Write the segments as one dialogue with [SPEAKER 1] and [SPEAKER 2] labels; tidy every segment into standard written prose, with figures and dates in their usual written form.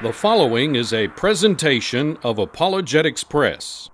[SPEAKER 1] The following is a presentation of Apologetics Press.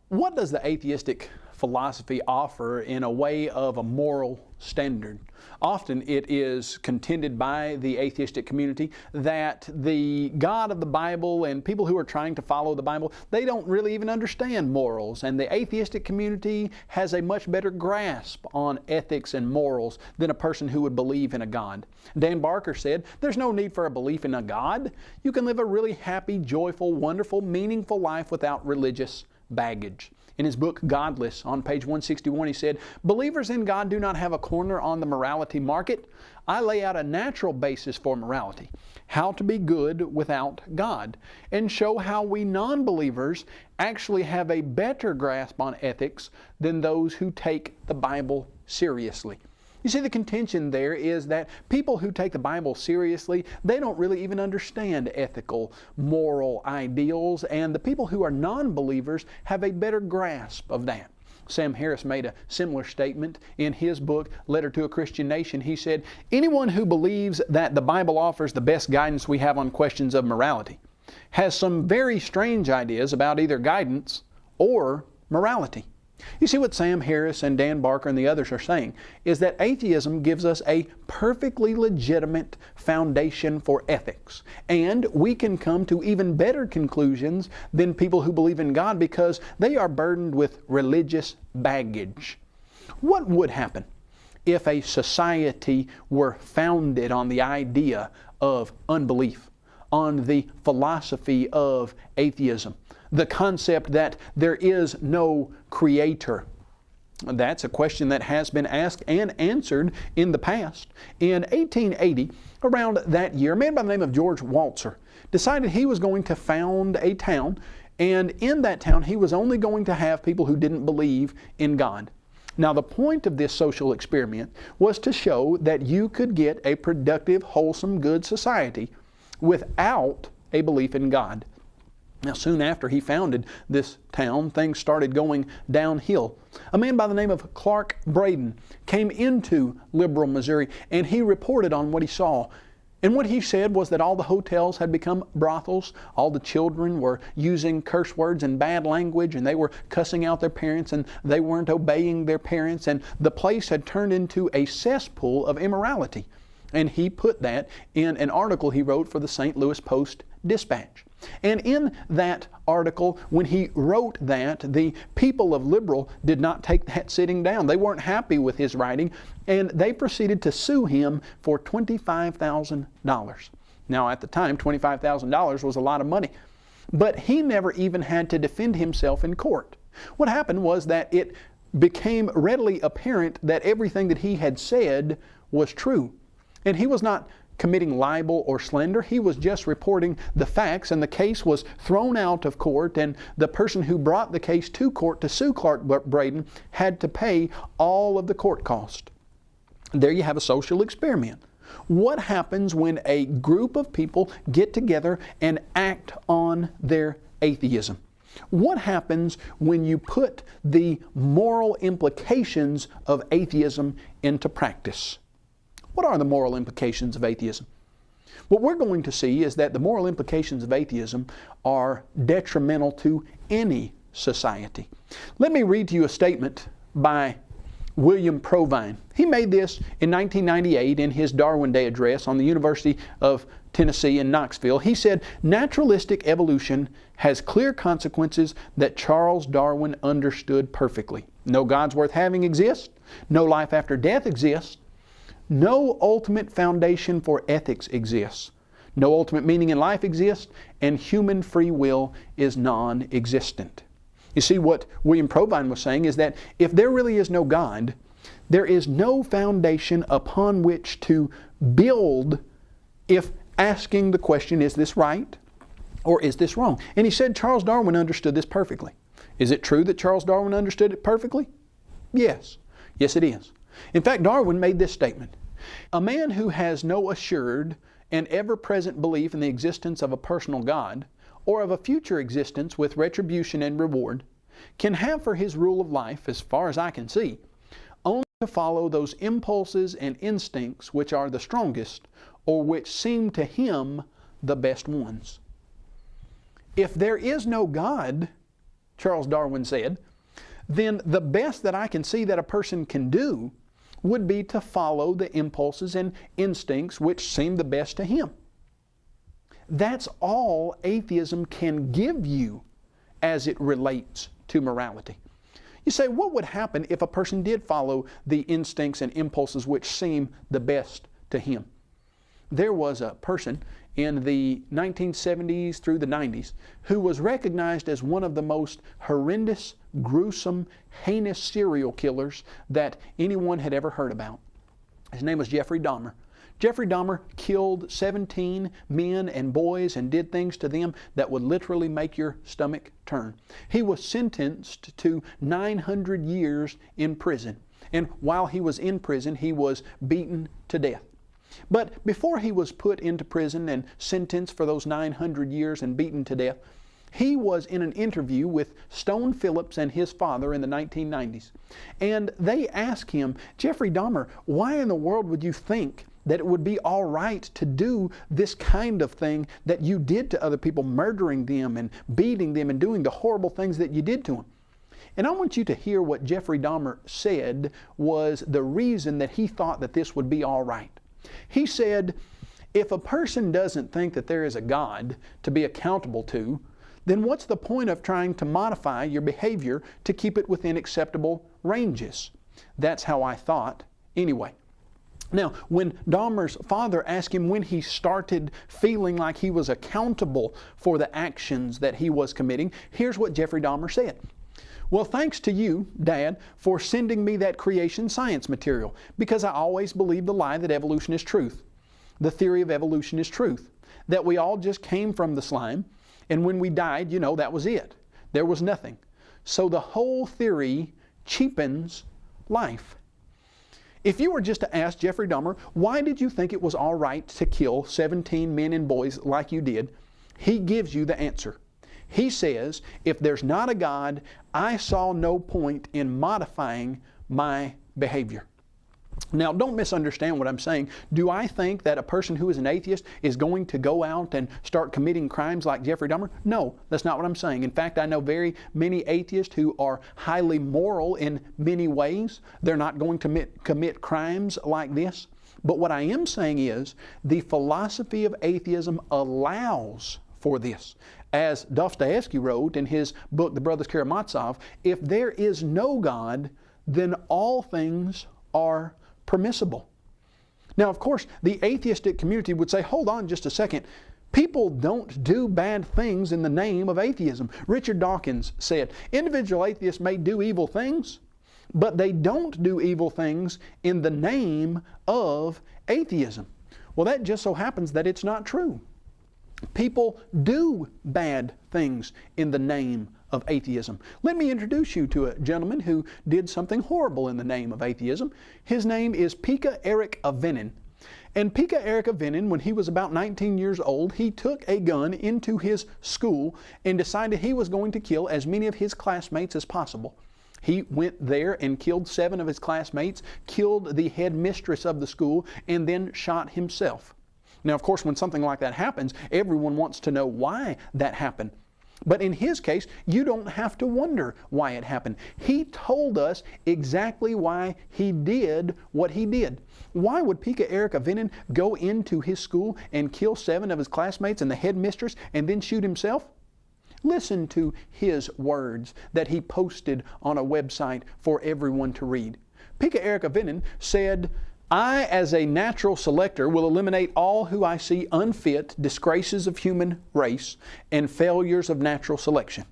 [SPEAKER 2] What does the atheistic philosophy offer in a way of a moral standard? Often it is contended by the atheistic community that the God of the Bible and people who are trying to follow the Bible, they don't really even understand morals, and the atheistic community has a much better grasp on ethics and morals than a person who would believe in a God. Dan Barker said, "There's no need for a belief in a God. You can live a really happy, joyful, wonderful, meaningful life without religious baggage." In his book, Godless, on page 161, he said, "Believers in God do not have a corner on the morality market. I lay out a natural basis for morality, how to be good without God, and show how we non-believers actually have a better grasp on ethics than those who take the Bible seriously." You see, the contention there is that people who take the Bible seriously, they don't really even understand ethical, moral ideals, and the people who are non-believers have a better grasp of that. Sam Harris made a similar statement in his book, Letter to a Christian Nation. He said, "Anyone who believes that the Bible offers the best guidance we have on questions of morality has some very strange ideas about either guidance or morality." You see, what Sam Harris and Dan Barker and the others are saying is that atheism gives us a perfectly legitimate foundation for ethics. And we can come to even better conclusions than people who believe in God because they are burdened with religious baggage. What would happen if a society were founded on the idea of unbelief, on the philosophy of atheism, the concept that there is no creator? That's a question that has been asked and answered in the past. In 1880, around that year, a man by the name of George Walzer decided he was going to found a town, and in that town he was only going to have people who didn't believe in God. Now, the point of this social experiment was to show that you could get a productive, wholesome, good society without a belief in God. Now, soon after he founded this town, things started going downhill. A man by the name of Clark Braden came into Liberal, Missouri, and he reported on what he saw. And what he said was that all the hotels had become brothels, all the children were using curse words and bad language, and they were cussing out their parents, and they weren't obeying their parents, and the place had turned into a cesspool of immorality. And he put that in an article he wrote for the St. Louis Post-Dispatch. And in that article, when he wrote that, the people of Liberal did not take that sitting down. They weren't happy with his writing, and they proceeded to sue him for $25,000. Now, at the time, $25,000 was a lot of money, but he never even had to defend himself in court. What happened was that it became readily apparent that everything that he had said was true. And he was not committing libel or slander. He was just reporting the facts, and the case was thrown out of court, and the person who brought the case to court to sue Clark Braden had to pay all of the court cost. There you have a social experiment. What happens when a group of people get together and act on their atheism? What happens when you put the moral implications of atheism into practice? What are the moral implications of atheism? What we're going to see is that the moral implications of atheism are detrimental to any society. Let me read to you a statement by William Provine. He made this in 1998 in his Darwin Day address on the University of Tennessee in Knoxville. He said, "Naturalistic evolution has clear consequences that Charles Darwin understood perfectly. No gods worth having exist. No life after death exists. No ultimate foundation for ethics exists. No ultimate meaning in life exists, and human free will is non-existent." You see, what William Provine was saying is that if there really is no God, there is no foundation upon which to build if asking the question, is this right or is this wrong? And he said Charles Darwin understood this perfectly. Is it true that Charles Darwin understood it perfectly? Yes. Yes, it is. In fact, Darwin made this statement: "A man who has no assured an ever-present belief in the existence of a personal God, or of a future existence with retribution and reward, can have for his rule of life, as far as I can see, only to follow those impulses and instincts which are the strongest, or which seem to him the best ones. If there is no God, Charles Darwin said, then the best that I can see that a person can do would be to follow the impulses and instincts which seem the best to him. That's all atheism can give you as it relates to morality. You say, what would happen if a person did follow the instincts and impulses which seem the best to him? There was a person in the 1970s through the 90s who was recognized as one of the most horrendous, gruesome, heinous serial killers that anyone had ever heard about. His name was Jeffrey Dahmer. Jeffrey Dahmer killed 17 men and boys and did things to them that would literally make your stomach turn. He was sentenced to 900 years in prison. And while he was in prison, he was beaten to death. But before he was put into prison and sentenced for those 900 years and beaten to death, he was in an interview with Stone Phillips and his father in the 1990s. And they asked him, Jeffrey Dahmer, why in the world would you think that it would be all right to do this kind of thing that you did to other people, murdering them and beating them and doing the horrible things that you did to them? And I want you to hear what Jeffrey Dahmer said was the reason that he thought that this would be all right. He said, if a person doesn't think that there is a God to be accountable to, then what's the point of trying to modify your behavior to keep it within acceptable ranges? That's how I thought anyway. Now, when Dahmer's father asked him when he started feeling like he was accountable for the actions that he was committing, here's what Jeffrey Dahmer said. Well, thanks to you, Dad, for sending me that creation science material, because I always believed the lie that evolution is truth. The theory of evolution is truth. That we all just came from the slime, and when we died, you know, that was it. There was nothing. So the whole theory cheapens life. If you were just to ask Jeffrey Dahmer, why did you think it was all right to kill 17 men and boys like you did, he gives you the answer. He says, if there's not a God, I saw no point in modifying my behavior. Now, don't misunderstand what I'm saying. Do I think that a person who is an atheist is going to go out and start committing crimes like Jeffrey Dahmer? No, that's not what I'm saying. In fact, I know very many atheists who are highly moral in many ways. They're not going to commit crimes like this. But what I am saying is the philosophy of atheism allows for this. As Dostoevsky wrote in his book, The Brothers Karamazov, if there is no God, then all things are permissible. Now, of course, the atheistic community would say, hold on just a second. People don't do bad things in the name of atheism. Richard Dawkins said, individual atheists may do evil things, but they don't do evil things in the name of atheism. Well, that just so happens that it's not true. People do bad things in the name of atheism. Let me introduce you to a gentleman who did something horrible in the name of atheism. His name is Pekka Erik Avennin. And Pekka Erik Avennin, when he was about 19 years old, he took a gun into his school and decided he was going to kill as many of his classmates as possible. He went there and killed 7 of his classmates, killed the headmistress of the school, and then shot himself. Now, of course, when something like that happens, everyone wants to know why that happened. But in his case, you don't have to wonder why it happened. He told us exactly why he did what he did. Why would Pekka Erik Avennin go into his school and kill 7 of his classmates and the headmistress and then shoot himself? Listen to his words that he posted on a website for everyone to read. Pekka Erik Avennin said, I, as a natural selector, will eliminate all who I see unfit, disgraces of human race, and failures of natural selection.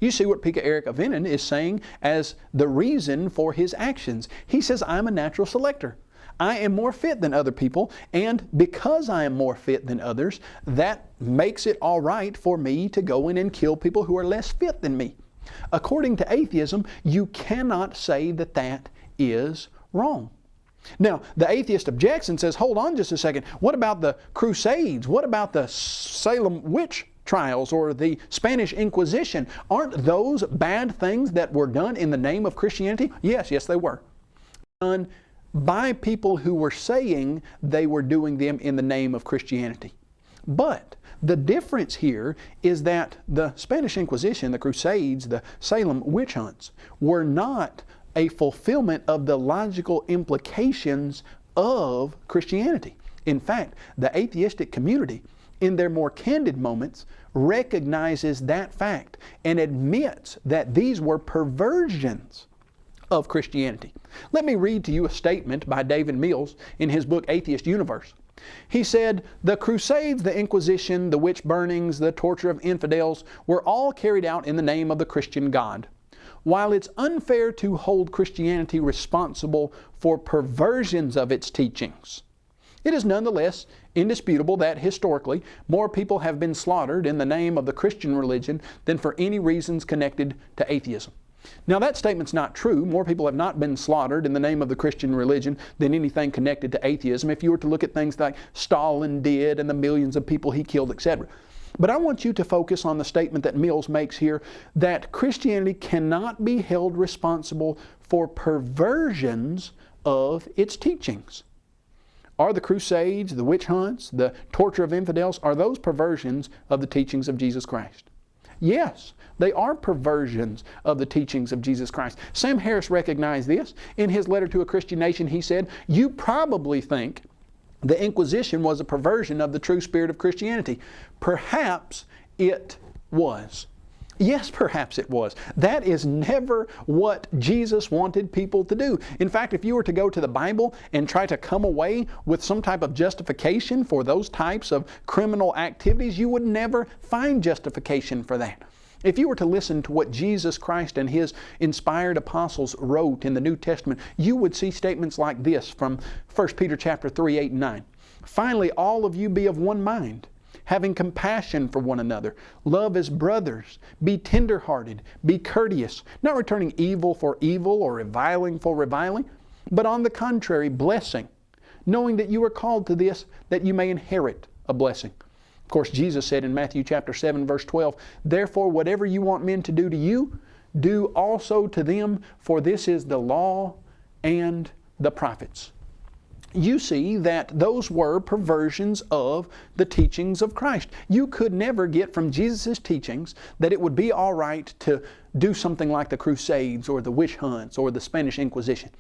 [SPEAKER 2] You see what Pekka Erik Avennin is saying as the reason for his actions. He says, I'm a natural selector. I am more fit than other people, and because I am more fit than others, that makes it all right for me to go in and kill people who are less fit than me. According to atheism, you cannot say that that is wrong. Now, the atheist objects and says, hold on just a second. What about the Crusades? What about the Salem witch trials or the Spanish Inquisition? Aren't those bad things that were done in the name of Christianity? Yes, they were. Done by people who were saying they were doing them in the name of Christianity. But the difference here is that the Spanish Inquisition, the Crusades, the Salem witch hunts were not a fulfillment of the logical implications of Christianity. In fact, the atheistic community, in their more candid moments, recognizes that fact and admits that these were perversions of Christianity. Let me read to you a statement by David Mills in his book Atheist Universe. He said, "The Crusades, the Inquisition, the witch burnings, the torture of infidels were all carried out in the name of the Christian God. While it's unfair to hold Christianity responsible for perversions of its teachings, it is nonetheless indisputable that historically more people have been slaughtered in the name of the Christian religion than for any reasons connected to atheism." Now that statement's not true. More people have not been slaughtered in the name of the Christian religion than anything connected to atheism, if you were to look at things like Stalin did and the millions of people he killed, etc. But I want you to focus on the statement that Mills makes here, that Christianity cannot be held responsible for perversions of its teachings. Are the Crusades, the witch hunts, the torture of infidels, are those perversions of the teachings of Jesus Christ? Yes, they are perversions of the teachings of Jesus Christ. Sam Harris recognized this. In his letter to a Christian nation, he said, "You probably think the Inquisition was a perversion of the true spirit of Christianity. Perhaps it was." Yes, perhaps it was. That is never what Jesus wanted people to do. In fact, if you were to go to the Bible and try to come away with some type of justification for those types of criminal activities, you would never find justification for that. If you were to listen to what Jesus Christ and His inspired apostles wrote in the New Testament, you would see statements like this from 1 Peter chapter 3, 8 and 9. "Finally, all of you be of one mind, having compassion for one another. Love as brothers. Be tender-hearted. Be courteous, not returning evil for evil or reviling for reviling, but on the contrary, blessing, knowing that you are called to this, that you may inherit a blessing." Of course, Jesus said in Matthew chapter 7, verse 12, "Therefore, whatever you want men to do to you, do also to them, for this is the law and the prophets." You see that those were perversions of the teachings of Christ. You could never get from Jesus' teachings that it would be all right to do something like the Crusades or the witch hunts or the Spanish Inquisition.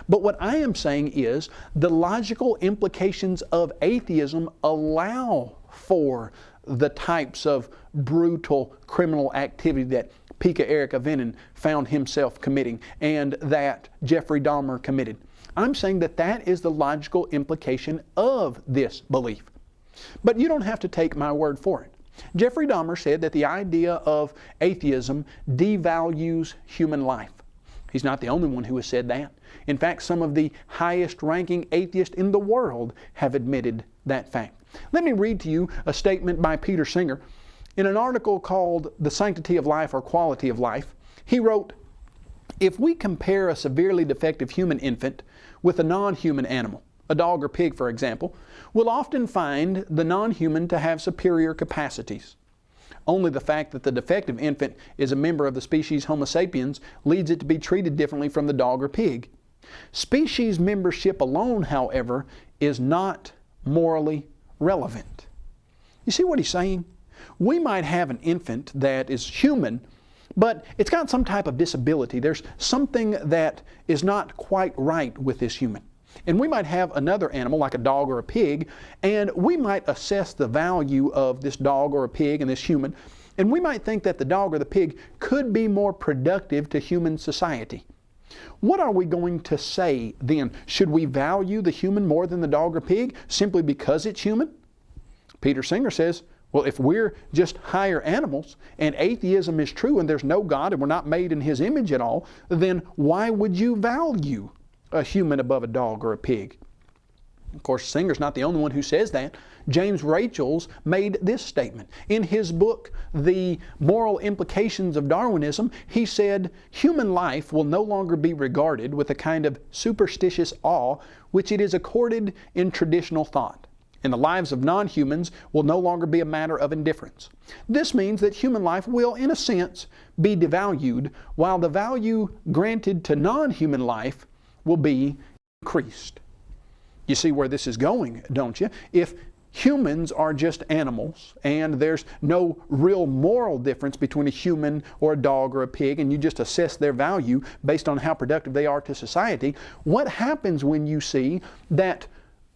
[SPEAKER 2] But what I am saying is the logical implications of atheism allow for the types of brutal criminal activity that Pika Erika Venin found himself committing and that Jeffrey Dahmer committed. I'm saying that that is the logical implication of this belief. But you don't have to take my word for it. Jeffrey Dahmer said that the idea of atheism devalues human life. He's not the only one who has said that. In fact, some of the highest ranking atheists in the world have admitted that fact. Let me read to you a statement by Peter Singer. In an article called "The Sanctity of Life or Quality of Life," he wrote, "If we compare a severely defective human infant with a non-human animal, a dog or pig for example, we'll often find the non-human to have superior capacities. Only the fact that the defective infant is a member of the species Homo sapiens leads it to be treated differently from the dog or pig. Species membership alone, however, is not morally relevant." You see what he's saying? We might have an infant that is human, but it's got some type of disability. There's something that is not quite right with this human. And we might have another animal like a dog or a pig, and we might assess the value of this dog or a pig and this human, and we might think that the dog or the pig could be more productive to human society. What are we going to say then? Should we value the human more than the dog or pig simply because it's human? Peter Singer says, well, if we're just higher animals and atheism is true and there's no God and we're not made in His image at all, then why would you value a human above a dog or a pig? Of course, Singer's not the only one who says that. James Rachels made this statement. In his book, The Moral Implications of Darwinism, he said, "Human life will no longer be regarded with a kind of superstitious awe which it is accorded in traditional thought, and the lives of non-humans will no longer be a matter of indifference. This means that human life will, in a sense, be devalued, while the value granted to non-human life will be increased." You see where this is going, don't you? If humans are just animals and there's no real moral difference between a human or a dog or a pig, and you just assess their value based on how productive they are to society, what happens when you see that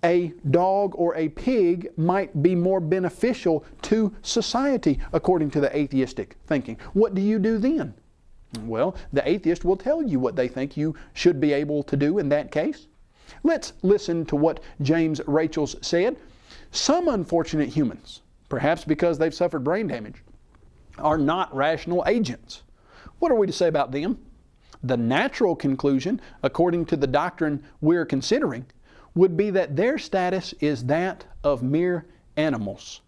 [SPEAKER 2] a dog or a pig might be more beneficial to society according to the atheistic thinking? What do you do then? Well, the atheist will tell you what they think you should be able to do in that case. Let's listen to what James Rachels said. Some unfortunate humans, perhaps because they've suffered brain damage, are not rational agents. What are we to say about them? The natural conclusion, according to the doctrine we're considering, would be that their status is that of mere animals.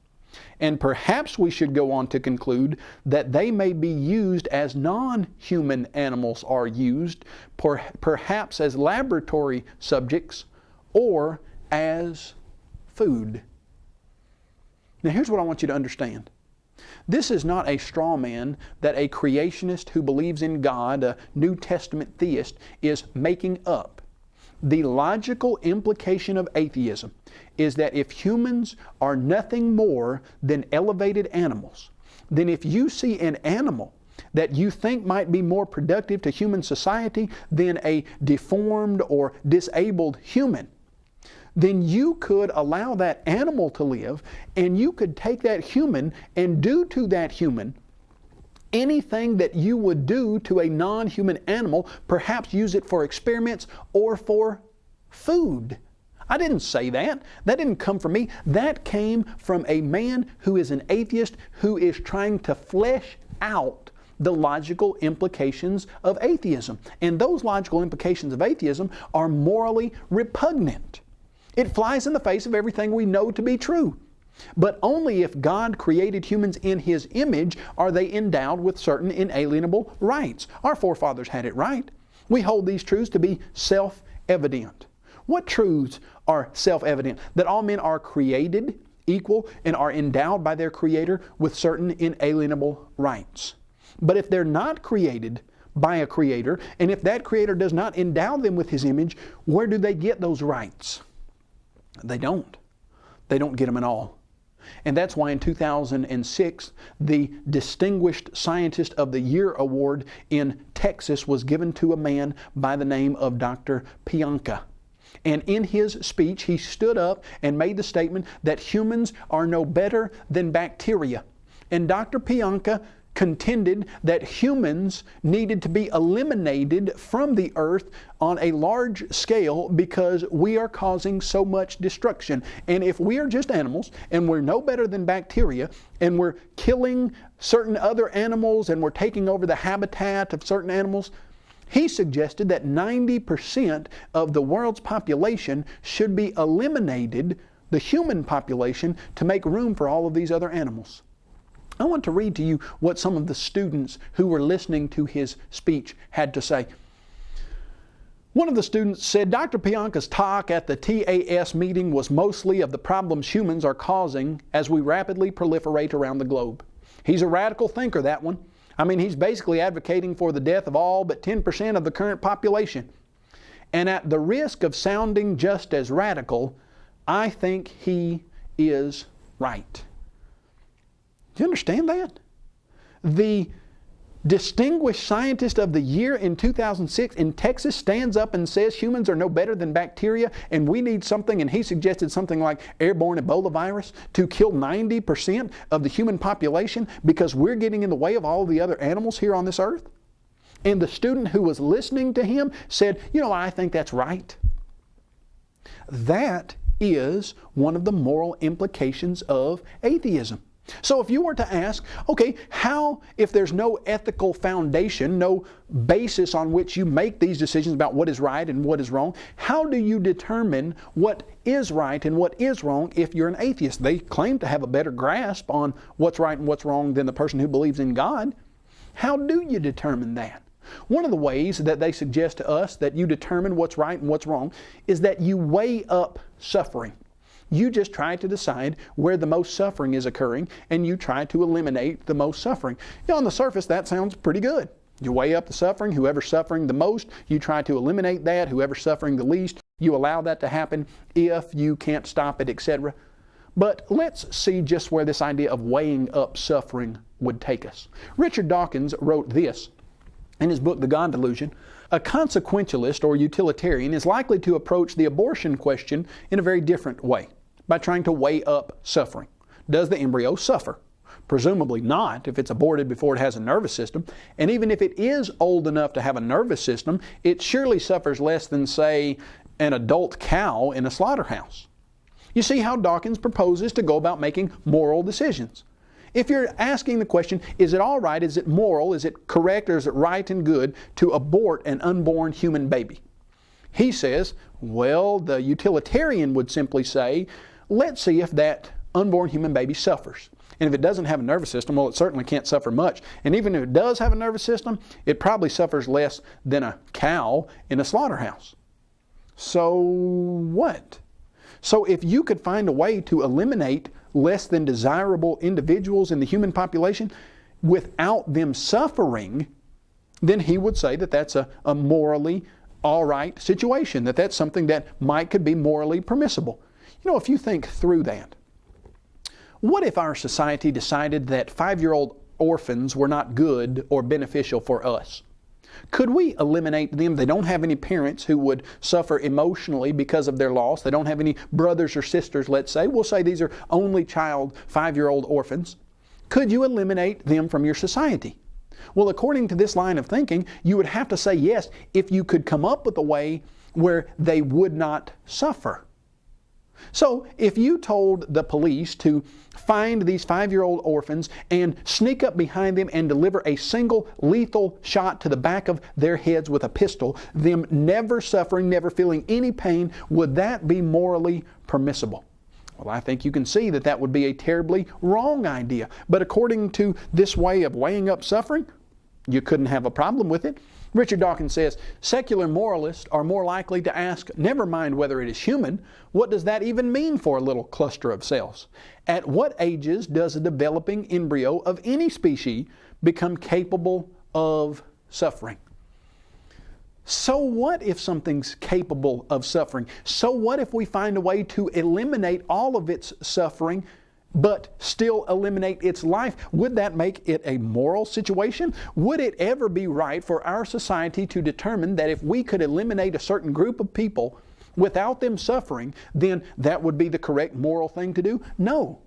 [SPEAKER 2] And perhaps we should go on to conclude that they may be used as non-human animals are used, perhaps as laboratory subjects or as food. Now here's what I want you to understand. This is not a straw man that a creationist who believes in God, a New Testament theist, is making up. The logical implication of atheism is that if humans are nothing more than elevated animals, then if you see an animal that you think might be more productive to human society than a deformed or disabled human, then you could allow that animal to live, and you could take that human and do to that human anything that you would do to a non-human animal, perhaps use it for experiments or for food. I didn't say that. That didn't come from me. That came from a man who is an atheist who is trying to flesh out the logical implications of atheism. And those logical implications of atheism are morally repugnant. It flies in the face of everything we know to be true. But only if God created humans in His image are they endowed with certain inalienable rights. Our forefathers had it right. We hold these truths to be self-evident. What truths are self-evident? That all men are created equal and are endowed by their Creator with certain inalienable rights. But if they're not created by a Creator, and if that Creator does not endow them with His image, where do they get those rights? They don't. They don't get them at all. And that's why in 2006, the Distinguished Scientist of the Year Award in Texas was given to a man by the name of Dr. Pianka. And in his speech, he stood up and made the statement that humans are no better than bacteria. And Dr. Pianka contended that humans needed to be eliminated from the earth on a large scale because we are causing so much destruction. And if we are just animals and we're no better than bacteria and we're killing certain other animals and we're taking over the habitat of certain animals, he suggested that 90% of the world's population should be eliminated, the human population, to make room for all of these other animals. I want to read to you what some of the students who were listening to his speech had to say. One of the students said, "Dr. Pianka's talk at the TAS meeting was mostly of the problems humans are causing as we rapidly proliferate around the globe. He's a radical thinker, that one. I mean, he's basically advocating for the death of all but 10% of the current population. And at the risk of sounding just as radical, I think he is right." Do you understand that? The Distinguished Scientist of the Year in 2006 in Texas stands up and says humans are no better than bacteria and we need something, and he suggested something like airborne Ebola virus to kill 90% of the human population because we're getting in the way of all the other animals here on this earth. And the student who was listening to him said, "You know, I think that's right." That is one of the moral implications of atheism. So if you were to ask, okay, how, if there's no ethical foundation, no basis on which you make these decisions about what is right and what is wrong, how do you determine what is right and what is wrong if you're an atheist? They claim to have a better grasp on what's right and what's wrong than the person who believes in God. How do you determine that? One of the ways that they suggest to us that you determine what's right and what's wrong is that you weigh up suffering. You just try to decide where the most suffering is occurring, and you try to eliminate the most suffering. On the surface, that sounds pretty good. You weigh up the suffering. Whoever's suffering the most, you try to eliminate that. Whoever's suffering the least, you allow that to happen if you can't stop it, etc. But let's see just where this idea of weighing up suffering would take us. Richard Dawkins wrote this in his book, The God Delusion. A consequentialist or utilitarian is likely to approach the abortion question in a very different way, by trying to weigh up suffering. Does the embryo suffer? Presumably not if it's aborted before it has a nervous system. And even if it is old enough to have a nervous system, it surely suffers less than, say, an adult cow in a slaughterhouse. You see how Dawkins proposes to go about making moral decisions. If you're asking the question, is it all right, is it moral, is it correct, or is it right and good to abort an unborn human baby? He says, well, the utilitarian would simply say, let's see if that unborn human baby suffers. And if it doesn't have a nervous system, well, it certainly can't suffer much. And even if it does have a nervous system, it probably suffers less than a cow in a slaughterhouse. So what? So if you could find a way to eliminate less than desirable individuals in the human population without them suffering, then he would say that that's a morally all right situation, that's something that could be morally permissible. If you think through that, what if our society decided that 5-year-old orphans were not good or beneficial for us? Could we eliminate them? They don't have any parents who would suffer emotionally because of their loss. They don't have any brothers or sisters, let's say. We'll say these are only child 5-year-old orphans. Could you eliminate them from your society? Well, according to this line of thinking, you would have to say yes if you could come up with a way where they would not suffer. So if you told the police to find these 5-year-old orphans and sneak up behind them and deliver a single lethal shot to the back of their heads with a pistol, them never suffering, never feeling any pain, would that be morally permissible? Well, I think you can see that that would be a terribly wrong idea. But according to this way of weighing up suffering, you couldn't have a problem with it. Richard Dawkins says, secular moralists are more likely to ask, never mind whether it is human, what does that even mean for a little cluster of cells? At what ages does a developing embryo of any species become capable of suffering? So what if something's capable of suffering? So what if we find a way to eliminate all of its suffering but still eliminate its life? Would that make it a moral situation? Would it ever be right for our society to determine that if we could eliminate a certain group of people without them suffering, then that would be the correct moral thing to do? No.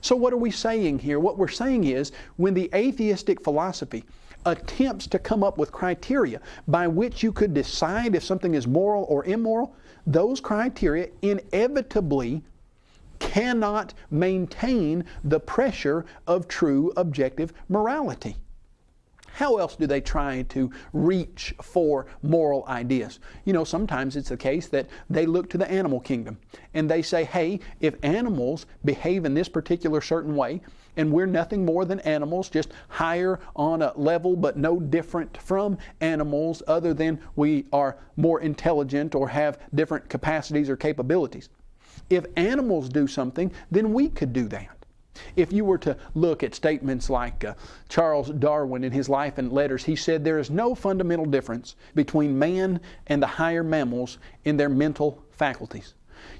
[SPEAKER 2] So what are we saying here? What we're saying is, when the atheistic philosophy attempts to come up with criteria by which you could decide if something is moral or immoral, those criteria inevitably cannot maintain the pressure of true objective morality. How else do they try to reach for moral ideas? Sometimes it's the case that they look to the animal kingdom and they say, hey, if animals behave in this particular certain way, and we're nothing more than animals, just higher on a level but no different from animals other than we are more intelligent or have different capacities or capabilities. If animals do something, then we could do that. If you were to look at statements like Charles Darwin in his Life and Letters, he said there is no fundamental difference between man and the higher mammals in their mental faculties.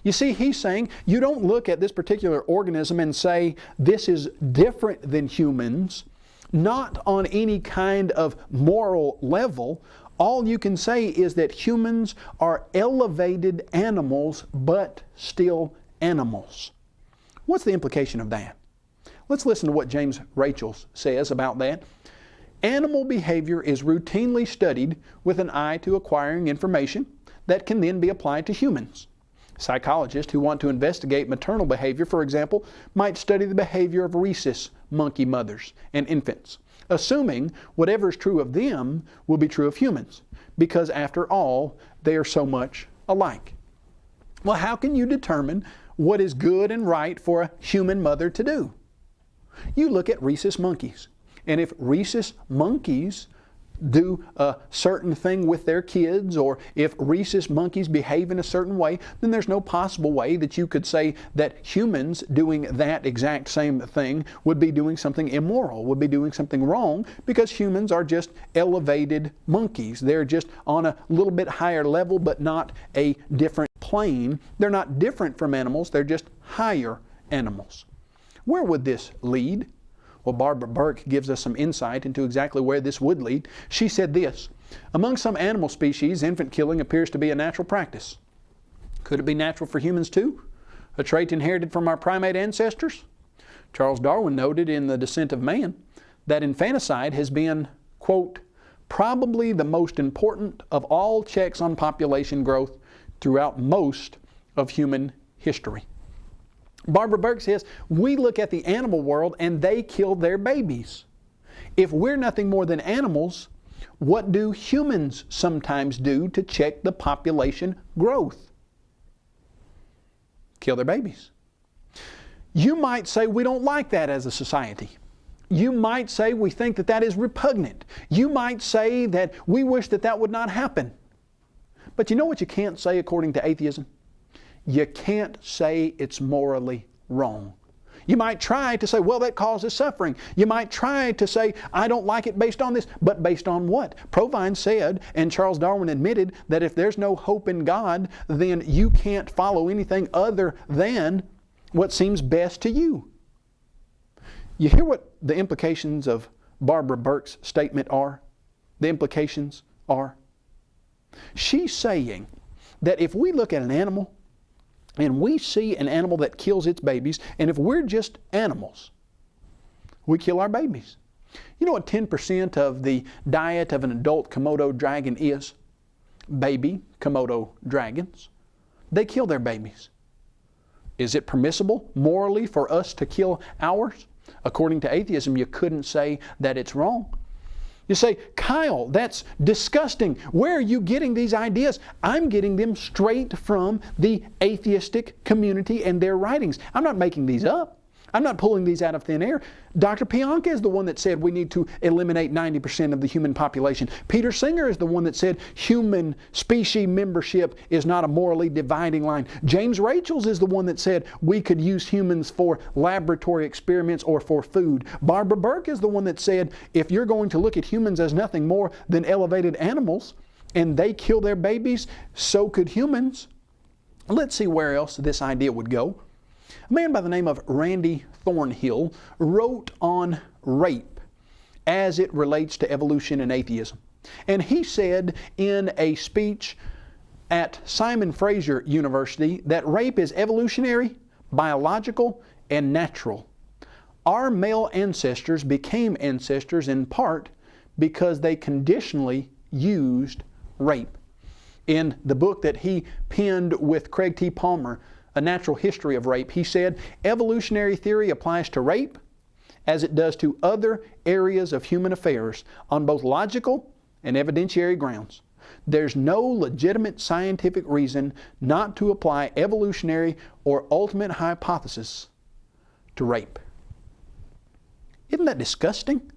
[SPEAKER 2] You see, he's saying you don't look at this particular organism and say this is different than humans, not on any kind of moral level. All you can say is that humans are elevated animals, but still animals. What's the implication of that? Let's listen to what James Rachels says about that. Animal behavior is routinely studied with an eye to acquiring information that can then be applied to humans. Psychologists who want to investigate maternal behavior, for example, might study the behavior of rhesus monkey mothers and infants, assuming whatever is true of them will be true of humans, because after all, they are so much alike. Well, how can you determine what is good and right for a human mother to do? You look at rhesus monkeys, and if rhesus monkeys do a certain thing with their kids, or if rhesus monkeys behave in a certain way, then there's no possible way that you could say that humans doing that exact same thing would be doing something immoral, would be doing something wrong, because humans are just elevated monkeys. They're just on a little bit higher level, but not a different plane. They're not different from animals, they're just higher animals. Where would this lead? Well, Barbara Burke gives us some insight into exactly where this would lead. She said this: among some animal species, infant killing appears to be a natural practice. Could it be natural for humans too? A trait inherited from our primate ancestors? Charles Darwin noted in The Descent of Man that infanticide has been, quote, probably the most important of all checks on population growth throughout most of human history. Barbara Burke says, we look at the animal world and they kill their babies. If we're nothing more than animals, what do humans sometimes do to check the population growth? Kill their babies. You might say we don't like that as a society. You might say we think that that is repugnant. You might say that we wish that that would not happen. But you know what you can't say according to atheism? You can't say it's morally wrong. You might try to say, well, that causes suffering. You might try to say, I don't like it based on this. But based on what? Provine said, and Charles Darwin admitted, that if there's no hope in God, then you can't follow anything other than what seems best to you. You hear what the implications of Barbara Burke's statement are? The implications are, she's saying that if we look at an animal and we see an animal that kills its babies, and if we're just animals, we kill our babies. You know what 10% of the diet of an adult Komodo dragon is? Baby Komodo dragons. They kill their babies. Is it permissible morally for us to kill ours? According to atheism, you couldn't say that it's wrong. You say, Kyle, that's disgusting. Where are you getting these ideas? I'm getting them straight from the atheistic community and their writings. I'm not making these up. I'm not pulling these out of thin air. Dr. Pianka is the one that said we need to eliminate 90% of the human population. Peter Singer is the one that said human species membership is not a morally dividing line. James Rachels is the one that said we could use humans for laboratory experiments or for food. Barbara Burke is the one that said if you're going to look at humans as nothing more than elevated animals and they kill their babies, so could humans. Let's see where else this idea would go. A man by the name of Randy Thornhill wrote on rape as it relates to evolution and atheism. And he said in a speech at Simon Fraser University that rape is evolutionary, biological, and natural. Our male ancestors became ancestors in part because they conditionally used rape. In the book that he penned with Craig T. Palmer, A Natural History of Rape, he said, evolutionary theory applies to rape as it does to other areas of human affairs on both logical and evidentiary grounds. There's no legitimate scientific reason not to apply evolutionary or ultimate hypothesis to rape. Isn't that disgusting?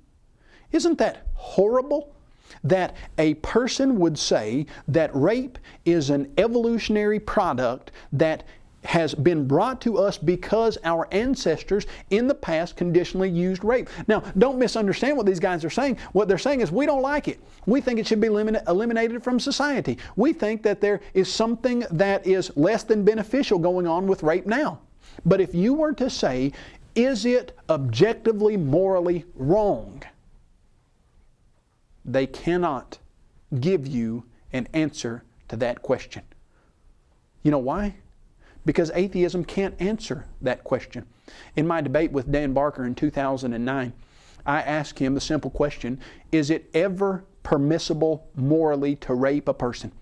[SPEAKER 2] Isn't that horrible? That a person would say that rape is an evolutionary product that has been brought to us because our ancestors in the past conditionally used rape. Now, don't misunderstand what these guys are saying. What they're saying is we don't like it. We think it should be eliminated from society. We think that there is something that is less than beneficial going on with rape now. But if you were to say, is it objectively morally wrong? They cannot give you an answer to that question. You know why? Because atheism can't answer that question. In my debate with Dan Barker in 2009, I asked him the simple question, is it ever permissible morally to rape a person?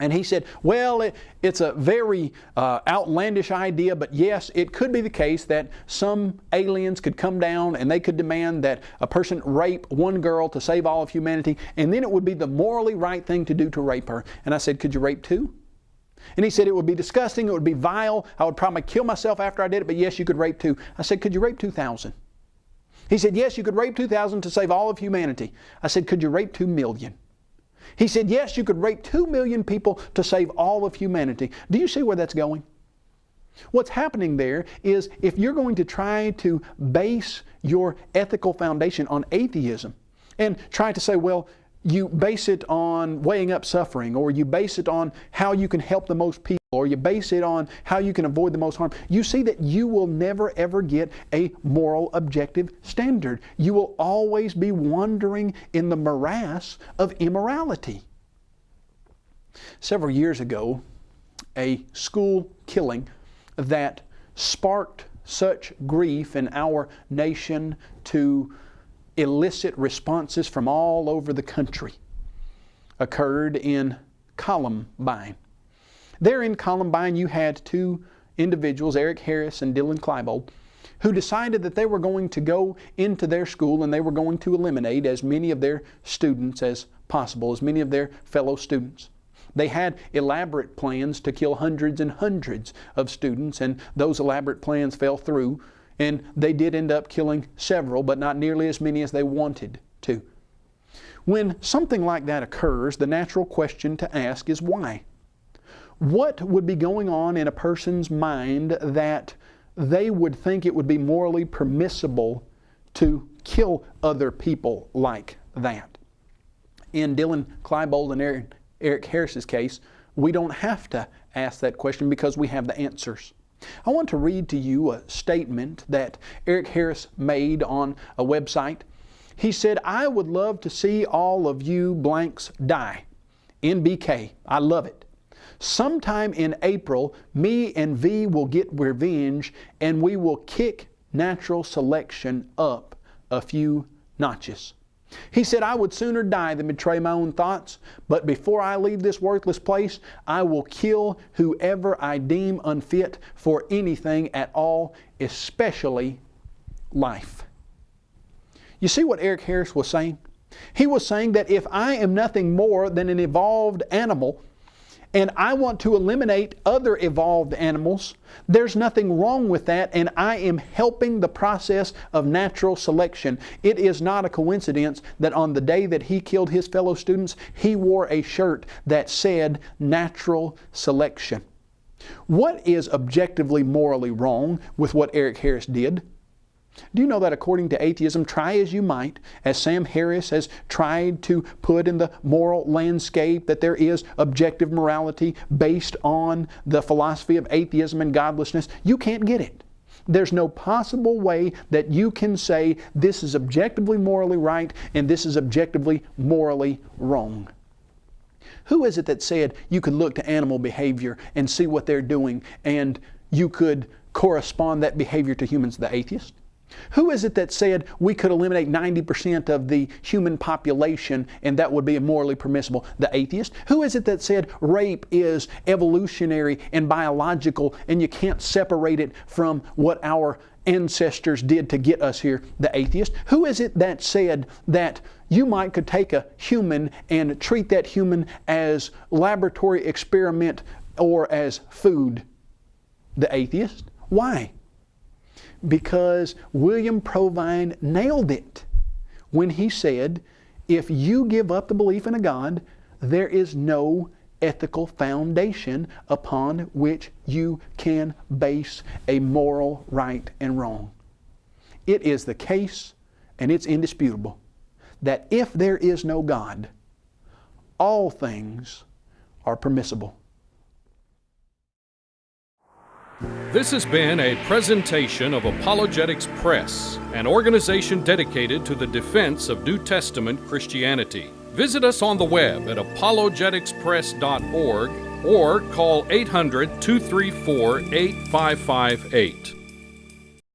[SPEAKER 2] And he said, well, it's a very outlandish idea, but yes, it could be the case that some aliens could come down and they could demand that a person rape one girl to save all of humanity, and then it would be the morally right thing to do to rape her. And I said, could you rape two? And he said, it would be disgusting, it would be vile, I would probably kill myself after I did it, but yes, you could rape two. I said, could you rape 2,000? He said, yes, you could rape 2,000 to save all of humanity. I said, could you rape 2 million? He said, yes, you could rape 2 million people to save all of humanity. Do you see where that's going? What's happening there is if you're going to try to base your ethical foundation on atheism and try to say, well, you base it on weighing up suffering, or you base it on how you can help the most people, or you base it on how you can avoid the most harm, you see that you will never ever get a moral objective standard. You will always be wandering in the morass of immorality. Several years ago, a school killing that sparked such grief in our nation to elicit responses from all over the country occurred in Columbine. There in Columbine you had two individuals, Eric Harris and Dylan Klebold, who decided that they were going to go into their school and they were going to eliminate as many of their students as possible, as many of their fellow students. They had elaborate plans to kill hundreds and hundreds of students, and those elaborate plans fell through, and they did end up killing several, but not nearly as many as they wanted to. When something like that occurs, the natural question to ask is why? What would be going on in a person's mind that they would think it would be morally permissible to kill other people like that? In Dylan Klebold and Eric Harris's case, we don't have to ask that question because we have the answers. I want to read to you a statement that Eric Harris made on a website. He said, I would love to see all of you blanks die. NBK, I love it. Sometime in April, me and V will get revenge and we will kick natural selection up a few notches. He said, I would sooner die than betray my own thoughts, but before I leave this worthless place, I will kill whoever I deem unfit for anything at all, especially life. You see what Eric Harris was saying? He was saying that if I am nothing more than an evolved animal, and I want to eliminate other evolved animals, there's nothing wrong with that, and I am helping the process of natural selection. It is not a coincidence that on the day that he killed his fellow students, he wore a shirt that said natural selection. What is objectively morally wrong with what Eric Harris did? Do you know that according to atheism, try as you might, as Sam Harris has tried to put in the moral landscape, that there is objective morality based on the philosophy of atheism and godlessness, you can't get it. There's no possible way that you can say this is objectively morally right and this is objectively morally wrong. Who is it that said you could look to animal behavior and see what they're doing and you could correspond that behavior to humans? The atheist? Who is it that said we could eliminate 90% of the human population and that would be morally permissible? The atheist? Who is it that said rape is evolutionary and biological and you can't separate it from what our ancestors did to get us here? The atheist? Who is it that said that you could take a human and treat that human as laboratory experiment or as food? The atheist? Why? Because William Provine nailed it when he said, if you give up the belief in a God, there is no ethical foundation upon which you can base a moral right and wrong. It is the case, and it's indisputable, that if there is no God, all things are permissible.
[SPEAKER 1] This has been a presentation of Apologetics Press, an organization dedicated to the defense of New Testament Christianity. Visit us on the web at apologeticspress.org or call 800-234-8558.